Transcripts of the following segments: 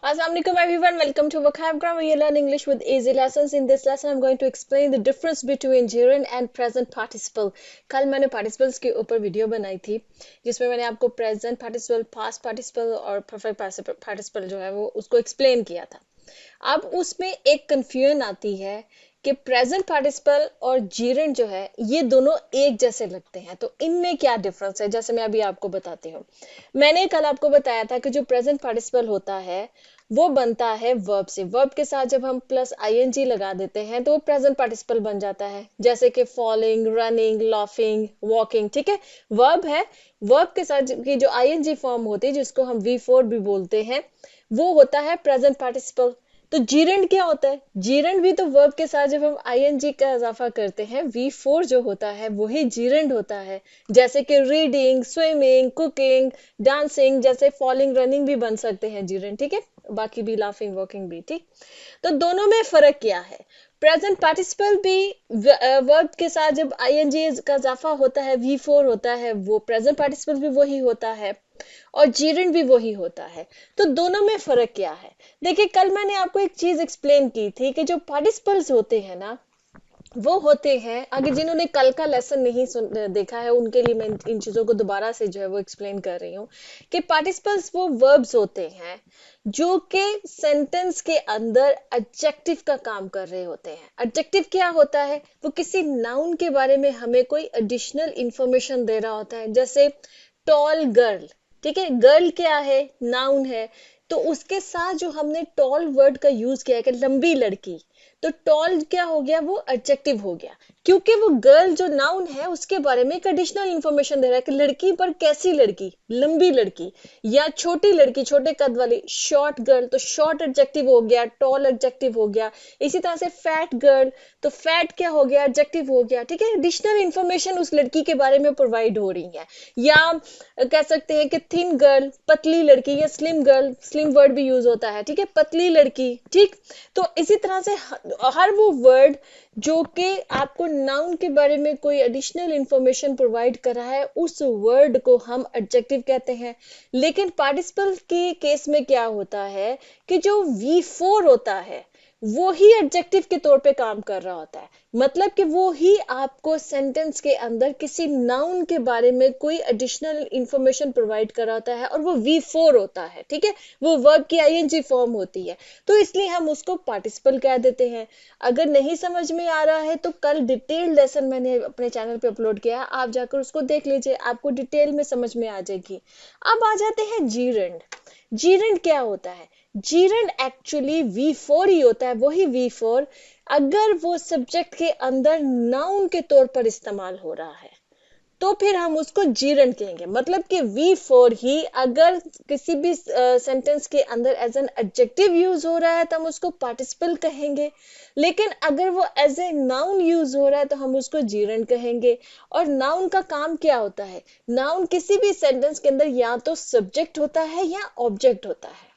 Assalamualaikum everyone, welcome to Vocab Grammar. You learn English with easy lessons. In this lesson, I'm going to explain the difference between gerund and present participle. कल मैंने participles के ऊपर video बनाई थी जिसमें मैंने आपको present participle, past participle और perfect participle जो है वो उसको explain किया था. अब उसमें एक confusion आती है कि प्रेजेंट पार्टिसिपल और जीरेंड जो है ये दोनों एक जैसे लगते हैं, तो इनमें क्या डिफरेंस है, जैसे मैं अभी आपको बताती हूँ. मैंने कल आपको बताया था कि जो प्रेजेंट पार्टिसिपल होता है वो बनता है वर्ब से. वर्ब के साथ जब हम प्लस आईएनजी लगा देते हैं तो वो प्रेजेंट पार्टिसिपल बन जाता है, जैसे कि फॉलिंग, रनिंग, लाफिंग, वॉकिंग. ठीक है, वर्ब है. वर्ब के साथ की जो आईएनजी फॉर्म होती है जिसको हम V4 भी बोलते हैं वो होता है प्रेजेंट पार्टिसिपल. तो जीरेंड क्या होता है? जीरेंड भी तो वर्ब के साथ जब हम आईएनजी का इजाफा करते हैं V4 जो होता है वही जीरेंड होता है. जैसे कि रीडिंग, स्विमिंग, कुकिंग, डांसिंग, जैसे फॉलिंग, रनिंग भी बन सकते हैं जीरेंड. ठीक है, बाकी भी लाफिंग, वॉकिंग भी. ठीक, तो दोनों में फर्क क्या है? प्रेजेंट पार्टिसिपल भी वर्ब के साथ जब आईएनजी का इजाफा होता है V4 होता है, वो प्रेजेंट पार्टिसिपल भी वही होता है और जीरेंड भी वही होता है. तो दोनों में फर्क क्या है? देखिए, कल मैंने आपको एक चीज एक्सप्लेन की थी कि जो पार्टिसिपल्स होते हैं ना वो होते हैं, आगे जिन्होंने कल का लेसन नहीं देखा है उनके लिए मैं इन चीजों को दोबारा से जो है वो एक्सप्लेन कर रही हूँ कि पार्टिसिपल्स वो वर्ब्स होते हैं जो कि सेंटेंस के अंदर एडजेक्टिव का काम कर रहे होते हैं. एडजेक्टिव क्या होता है? वो किसी नाउन के बारे में हमें कोई एडिशनल इंफॉर्मेशन दे रहा होता है. जैसे टॉल गर्ल. ठीक है, गर्ल क्या है? नाउन है. तो उसके साथ जो हमने टॉल वर्ड का यूज किया है कि लंबी लड़की, तो टॉल क्या हो गया? वो एडजेक्टिव हो गया, क्योंकि वो गर्ल जो नाउन है उसके बारे में एक एडिशनल इंफॉर्मेशन दे रहा है कि लड़की, पर कैसी लड़की? लंबी लड़की. या छोटी लड़की, छोटे कद वाली, शॉर्ट गर्ल, तो शॉर्ट एडजेक्टिव हो गया, टॉल एडजेक्टिव हो गया. इसी तरह से फैट गर्ल, तो फैट क्या हो गया? एडजेक्टिव हो गया. ठीक है, एडिशनल इंफॉर्मेशन उस लड़की के बारे में प्रोवाइड हो रही है. या कह सकते हैं कि थिन गर्ल, पतली लड़की, या स्लिम गर्ल, स्लिम वर्ड भी यूज होता है. ठीक है, पतली लड़की. ठीक, तो इसी तरह से हर वो वर्ड जो कि आपको नाउन के बारे में कोई एडिशनल इंफॉर्मेशन प्रोवाइड कर रहा है उस वर्ड को हम एडजेक्टिव कहते हैं. लेकिन पार्टिसिपल के केस में क्या होता है कि जो V4 होता है वो ही एडजेक्टिव के तौर पे काम कर रहा होता है. मतलब कि वो ही आपको सेंटेंस के अंदर किसी नाउन के बारे में कोई एडिशनल इंफॉर्मेशन प्रोवाइड कर रहा होता है और वो V4 होता है. ठीक है, वो वर्ब की आईएनजी फॉर्म होती है, तो इसलिए हम उसको पार्टिसिपल कह देते हैं. अगर नहीं समझ में आ रहा है तो कल डिटेल लेसन मैंने अपने चैनल पे अपलोड किया है, आप जाकर उसको देख लीजिए, आपको डिटेल में समझ में आ जाएगी. अब आ जाते हैं जीरेंड. जीरेंड क्या होता है? जीरेंड एक्चुअली V4 ही होता है, वही V4 अगर वो सब्जेक्ट के अंदर नाउन के तौर पर इस्तेमाल हो रहा है तो फिर हम उसको जीरेंड कहेंगे. मतलब कि V4 ही अगर किसी भी सेंटेंस के अंदर एज एन एडजेक्टिव यूज हो रहा है तो हम उसको पार्टिसिपल कहेंगे. लेकिन अगर वो एज ए नाउन यूज हो रहा है तो हम उसको जीरेंड कहेंगे. और नाउन का काम क्या होता है? नाउन किसी भी सेंटेंस के अंदर या तो सब्जेक्ट होता है या ऑब्जेक्ट होता है.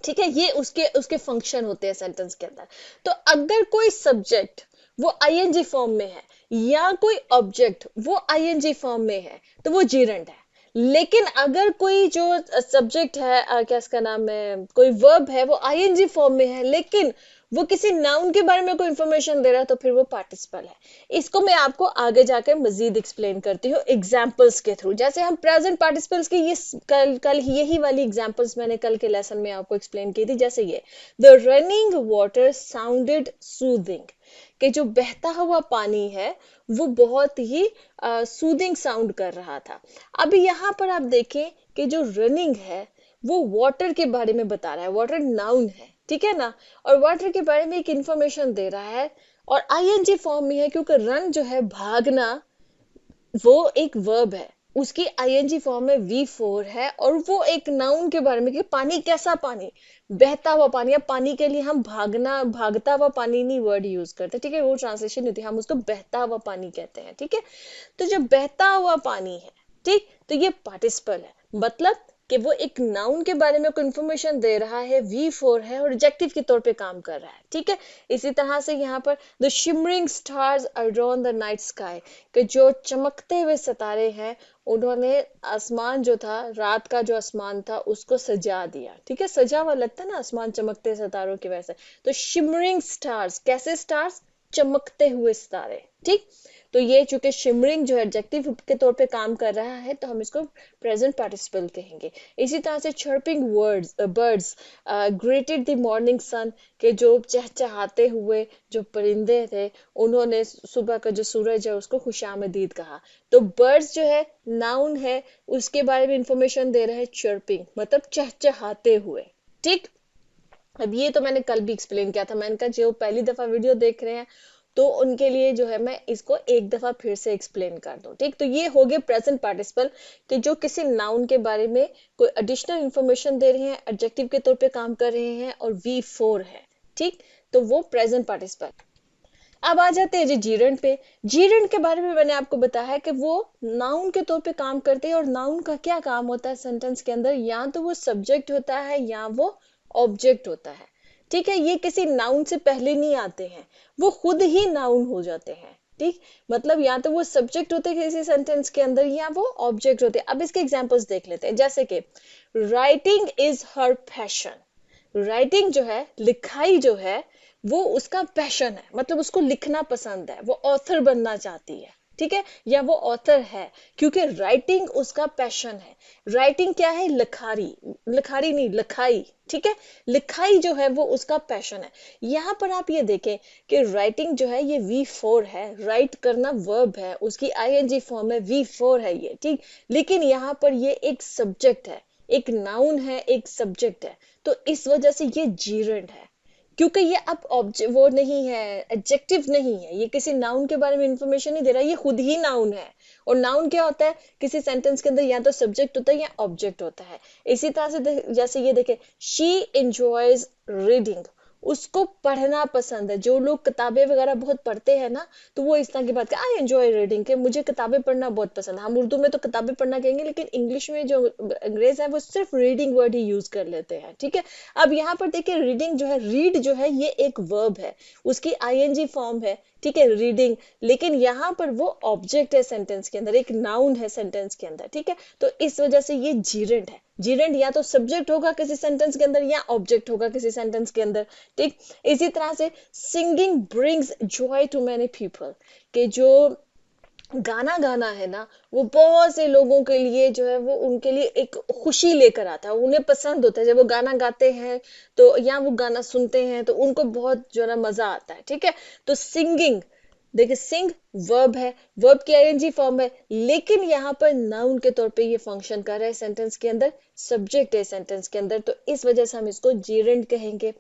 ठीक है, ये उसके उसके फंक्शन होते हैं सेंटेंस के अंदर. तो अगर कोई सब्जेक्ट वो आईएनजी फॉर्म में है या कोई ऑब्जेक्ट वो आईएनजी फॉर्म में है तो वो जीरेंड है. लेकिन अगर कोई जो सब्जेक्ट है, क्या इसका नाम है, कोई वर्ब है वो आईएनजी फॉर्म में है लेकिन वो किसी नाउन के बारे में कोई इंफॉर्मेशन दे रहा है तो फिर वो पार्टिसिपल है. इसको मैं आपको आगे जाकर मजीद एक्सप्लेन करती हूँ एग्जाम्पल्स के थ्रू. जैसे हम प्रेजेंट पार्टिसिपल्स की ये कल यही वाली एग्जाम्पल्स मैंने कल के लेसन में आपको एक्सप्लेन की थी. जैसे ये the running water sounded soothing, कि जो बहता हुआ पानी है वो बहुत ही सूदिंग साउंड कर रहा था. अब यहाँ पर आप देखें कि जो रनिंग है वो वाटर के बारे में बता रहा है, वाटर नाउन है. ठीक है ना, और वाटर के बारे में एक इंफॉर्मेशन दे रहा है और आईएनजी फॉर्म में है क्योंकि रन जो है भागना वो एक वर्ब है, उसकी आईएनजी फॉर्म में V4 है और वो एक नाउन के बारे में कि पानी, कैसा पानी? बहता हुआ पानी. अब पानी के लिए हम भागना, भागता हुआ पानी नहीं वर्ड यूज करते. ठीक है, वो ट्रांसलेशन होती है, हम उसको बहता हुआ पानी कहते हैं. ठीक है, तो जो बहता हुआ पानी है, ठीक, तो ये पार्टिसिपल है. मतलब कि वो एक नाउन के बारे में कोई इंफॉर्मेशन दे रहा है, V4 है और एडजेक्टिव के तौर पे काम कर रहा है. ठीक है, इसी तरह से यहाँ पर the shimmering stars around the night sky, कि जो चमकते हुए सितारे हैं उन्होंने आसमान जो था, रात का जो आसमान था, उसको सजा दिया। ठीक है, सजा हुआ लगता है ना आसमान चमकते सितारों की वजह से। तो शिमरिंग स्टार्स, कैसे स्टार्स? चमकते हुए सितारे। ठीक, तो ये चूंकि शिमरिंग जो है एडजेक्टिव के तौर पे काम कर रहा है, तो हम इसको प्रेजेंट पार्टिसिपल कहेंगे। इसी तरह से chirping birds, birds greeted the morning sun, के जो चहचहाते हुए जो परिंदे थे, उन्होंने सुबह का जो सूरज है उसको खुशामदीद कहा। तो बर्ड्स जो है नाउन है, उसके बारे में इंफॉर्मेशन दे रहा है चर्पिंग, मतलब चहचहाते हुए। ठीक, अब ये तो मैंने कल भी एक्सप्लेन किया था। मैंने कहा जो पहली दफा वीडियो देख रहे हैं तो उनके लिए जो है मैं इसको एक दफा फिर से एक्सप्लेन कर दूं। ठीक, तो ये हो गए प्रेजेंट पार्टिसिपल कि जो किसी नाउन के बारे में कोई एडिशनल इंफॉर्मेशन दे रहे हैं, एडजेक्टिव के तौर पे काम कर रहे हैं, और V4 है। ठीक, तो वो प्रेजेंट पार्टिसिपल। अब आ जाते हैं जी जीरंड पे। जीरंड के बारे में मैंने आपको बताया है कि वो नाउन के तौर पे काम करते हैं, और नाउन का क्या काम होता है सेंटेंस के अंदर? या तो वो सब्जेक्ट होता है या वो ऑब्जेक्ट होता है। ठीक है, ये किसी नाउन से पहले नहीं आते हैं, वो खुद ही नाउन हो जाते हैं। ठीक, मतलब या तो वो सब्जेक्ट होते हैं किसी सेंटेंस के अंदर, या वो ऑब्जेक्ट होते हैं। अब इसके एग्जांपल्स देख लेते हैं, जैसे कि writing is her passion. Writing जो है, लिखाई जो है, वो उसका पैशन है, मतलब उसको लिखना पसंद है, वो ऑथर बनना चाहती है। ठीक है, या वो ऑथर है, क्योंकि राइटिंग उसका पैशन है। राइटिंग क्या है? लिखारी, लिखारी नहीं, लिखाई। ठीक है, लिखाई जो है वो उसका पैशन है। यहाँ पर आप ये देखें कि राइटिंग जो है ये V4 है, राइट करना वर्ब है, उसकी ING फॉर्म है, V4 है ये। ठीक, लेकिन यहाँ पर ये एक सब्जेक्ट है, एक नाउन है, एक सब्जेक्ट है, तो इस वजह से ये जीरेंट है। क्योंकि ये अब ऑब्जेक्ट वो नहीं है, एडजेक्टिव नहीं है, ये किसी नाउन के बारे में इंफॉर्मेशन नहीं दे रहा, ये खुद ही नाउन है। और नाउन क्या होता है किसी सेंटेंस के अंदर? या तो सब्जेक्ट होता है या ऑब्जेक्ट होता है। इसी तरह से जैसे ये देखे, शी एंजॉयज रीडिंग, उसको पढ़ना पसंद है। जो लोग किताबें वगैरह बहुत पढ़ते हैं ना, तो वो इस तरह की बात कर, आई एंजॉय रीडिंग, के मुझे किताबें पढ़ना बहुत पसंद है। हम उर्दू में तो किताबें पढ़ना कहेंगे, लेकिन इंग्लिश में जो अंग्रेज है वो सिर्फ रीडिंग वर्ड ही यूज कर लेते हैं। ठीक है, अब यहाँ पर देखिए रीडिंग जो है, रीड जो है ये एक वर्ब है, उसकी ING फॉर्म है। ठीक है, रीडिंग, लेकिन यहाँ पर वो ऑब्जेक्ट है सेंटेंस के अंदर, एक नाउन है सेंटेंस के अंदर। ठीक है, तो इस वजह से ये जीरेंट है। जीरेंट या तो सब्जेक्ट होगा किसी सेंटेंस के अंदर, या ऑब्जेक्ट होगा किसी सेंटेंस के अंदर। ठीक, इसी तरह से singing brings joy to many people, के जो गाना गाना है ना, वो बहुत से लोगों के लिए जो है वो उनके लिए एक खुशी लेकर आता है, उन्हें पसंद होता है जब वो गाना गाते हैं, तो या वो गाना सुनते हैं तो उनको बहुत जो है ना मजा आता है। ठीक है, तो सिंगिंग, देखिए सिंग वर्ब है, वर्ब की ING फॉर्म है, लेकिन यहाँ पर नाउन के तौर पे ये फंक्शन कर रहा है सेंटेंस के अंदर, सब्जेक्ट है सेंटेंस के अंदर, तो इस वजह से हम इसको जीरेंड कहेंगे।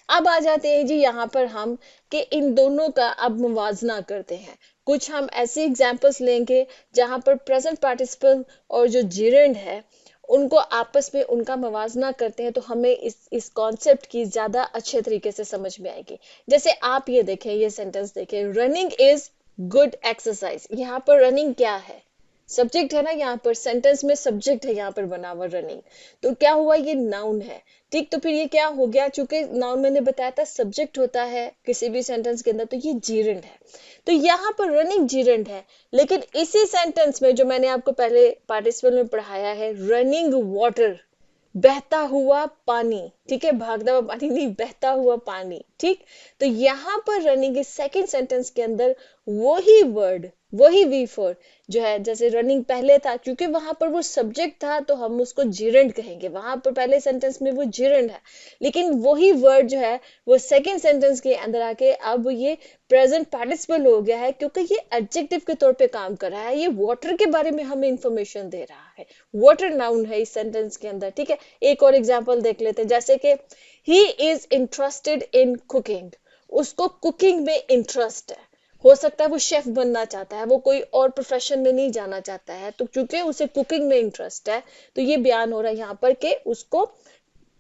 अब आ जाते हैं जी यहाँ पर हम कि इन दोनों का अब मुवाजना करते हैं। कुछ हम ऐसे एग्जाम्पल्स लेंगे जहां पर प्रेजेंट पार्टिसिपल और जो जिरेंड है उनको आपस में उनका मुवाजना करते हैं, तो हमें इस कॉन्सेप्ट की ज्यादा अच्छे तरीके से समझ में आएगी। जैसे आप ये देखें, ये सेंटेंस देखें, रनिंग इज गुड एक्सरसाइज। यहाँ पर रनिंग क्या है? सब्जेक्ट है ना, यहाँ पर सेंटेंस में सब्जेक्ट है यहाँ पर बना हुआ रनिंग, तो क्या हुआ? ये नाउन है। ठीक, तो फिर ये क्या हो गया? चूंकि नाउन मैंने बताया था सब्जेक्ट होता है किसी भी सेंटेंस के अंदर, तो ये जीरेंड है। तो यहाँ पर रनिंग जीरेंड है, लेकिन इसी सेंटेंस में जो मैंने आपको पहले पार्टिसिपल में पढ़ाया है, रनिंग वाटर, बहता हुआ पानी। ठीक है, भागता हुआ पानी नहीं, बहता हुआ पानी। ठीक, तो यहाँ पर रनिंग के सेकंड सेंटेंस के अंदर वही वर्ड, वही V4 जो है, जैसे रनिंग पहले था, क्योंकि वहां पर वो सब्जेक्ट था तो हम उसको जिरेंड कहेंगे, वहां पर पहले सेंटेंस में वो जिरेंड है, लेकिन वही वर्ड जो है वो सेकंड सेंटेंस के अंदर आके अब ये प्रेजेंट पार्टिसिपल हो गया है, क्योंकि ये एडजेक्टिव के तौर पे काम कर रहा है। ये वाटर के बारे में हमें इंफॉर्मेशन दे रहा है, वाटर नाउन है इस सेंटेंस के अंदर। ठीक है, एक और एग्जांपल देख लेते हैं, जैसे कि he is interested in cooking, उसको कुकिंग में इंटरेस्ट है। हो सकता है वो शेफ बनना चाहता है, वो कोई और प्रोफेशन में नहीं जाना चाहता है, तो क्योंकि उसे कुकिंग में इंटरेस्ट है, तो ये बयान हो रहा है यहाँ पर कि उसको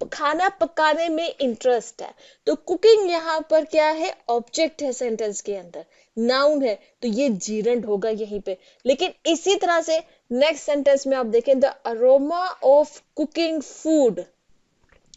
खाना पकाने में इंटरेस्ट है। तो कुकिंग यहाँ पर क्या है? ऑब्जेक्ट है सेंटेंस के अंदर, नाउन है, तो ये जीरेंड होगा यहीं पे। लेकिन इसी तरह से नेक्स्ट सेंटेंस में आप देखें, the aroma of cooking food,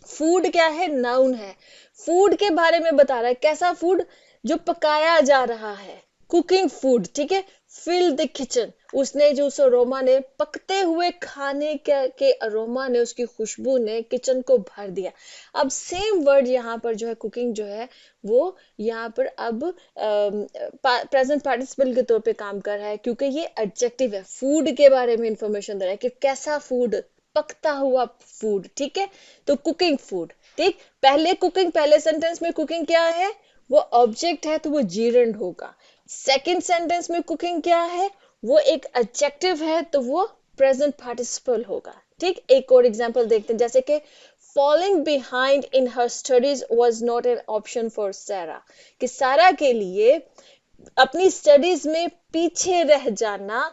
food क्या है? नाउन है, फूड के बारे में बता रहा है, कैसा फूड? जो पकाया जा रहा है, कुकिंग फूड। ठीक है, filled the kitchen, उसने जो उस अरोमा ने पकते हुए खाने के अरोमा ने, उसकी खुशबू ने किचन को भर दिया। अब सेम वर्ड यहाँ पर जो है कुकिंग जो है वो यहाँ पर अब प्रेजेंट पार्टिसिपल के तौर पे काम कर रहा है, क्योंकि ये एडजेक्टिव है, फूड के बारे में इंफॉर्मेशन दे रहा है कि कैसा फूड, पकता हुआ फूड, ठीक है। तो कुकिंग फूड, ठीक। पहले कुकिंग, पहले सेंटेंस में कुकिंग क्या है, वो ऑब्जेक्ट है तो वो जीरंड होगा। सेकंड सेंटेंस में कुकिंग क्या है, वो एक एडजेक्टिव है तो वो प्रेजेंट पार्टिसिपल होगा, ठीक। एक और एग्जांपल देखते हैं, जैसे कि falling behind in her studies was not an option for Sarah, कि सारा के लिए अपनी स्टडीज में पीछे रह जाना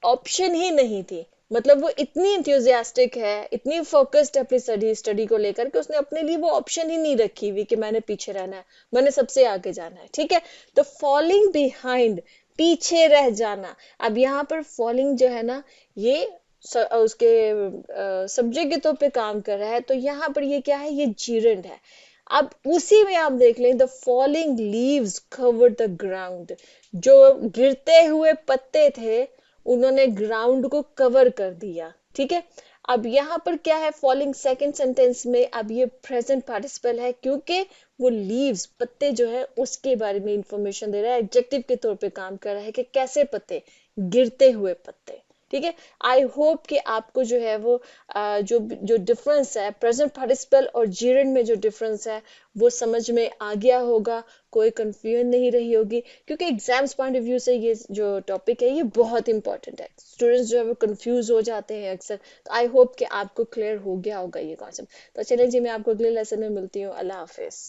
ऑप्शन ही नहीं थी। मतलब वो इतनी इंथुजियास्टिक है, इतनी फोकस्ड है अपनी स्टडी को लेकर कि उसने अपने लिए वो ऑप्शन ही नहीं रखी हुई कि मैंने पीछे रहना है, मैंने सबसे आगे जाना है, ठीक है। तो फॉलिंग बिहाइंड, पीछे रह जाना। अब यहाँ पर फॉलिंग जो है ना, ये उसके सब्जेक्ट के तौर पे काम कर रहा है, तो यहाँ पर ये क्या है, ये जीरंड है। अब उसी में आप देख लें, the falling leaves covered the ground, जो गिरते हुए पत्ते थे उन्होंने ग्राउंड को कवर कर दिया, ठीक है। अब यहाँ पर क्या है, फॉलिंग सेकंड सेंटेंस में अब ये प्रेजेंट पार्टिसिपल है, क्योंकि वो लीव्स, पत्ते जो है उसके बारे में इंफॉर्मेशन दे रहा है, एडजेक्टिव के तौर पे काम कर रहा है कि कैसे पत्ते, गिरते हुए पत्ते, ठीक है। आई होप कि आपको जो है वो जो जो डिफरेंस है प्रेजेंट पार्टिसिपल और जीरंड में जो डिफरेंस है वो समझ में आ गया होगा, कोई कंफ्यूजन नहीं रही होगी, क्योंकि एग्जाम्स पॉइंट ऑफ व्यू से ये जो टॉपिक है ये बहुत इंपॉर्टेंट है। स्टूडेंट्स जो है वो कंफ्यूज हो जाते हैं अक्सर, तो आई होप कि आपको क्लियर हो गया होगा ये कॉन्सेप्ट। तो चलिए जी, मैं आपको अगले लेसन में मिलती हूँ। अल्लाह हाफिज।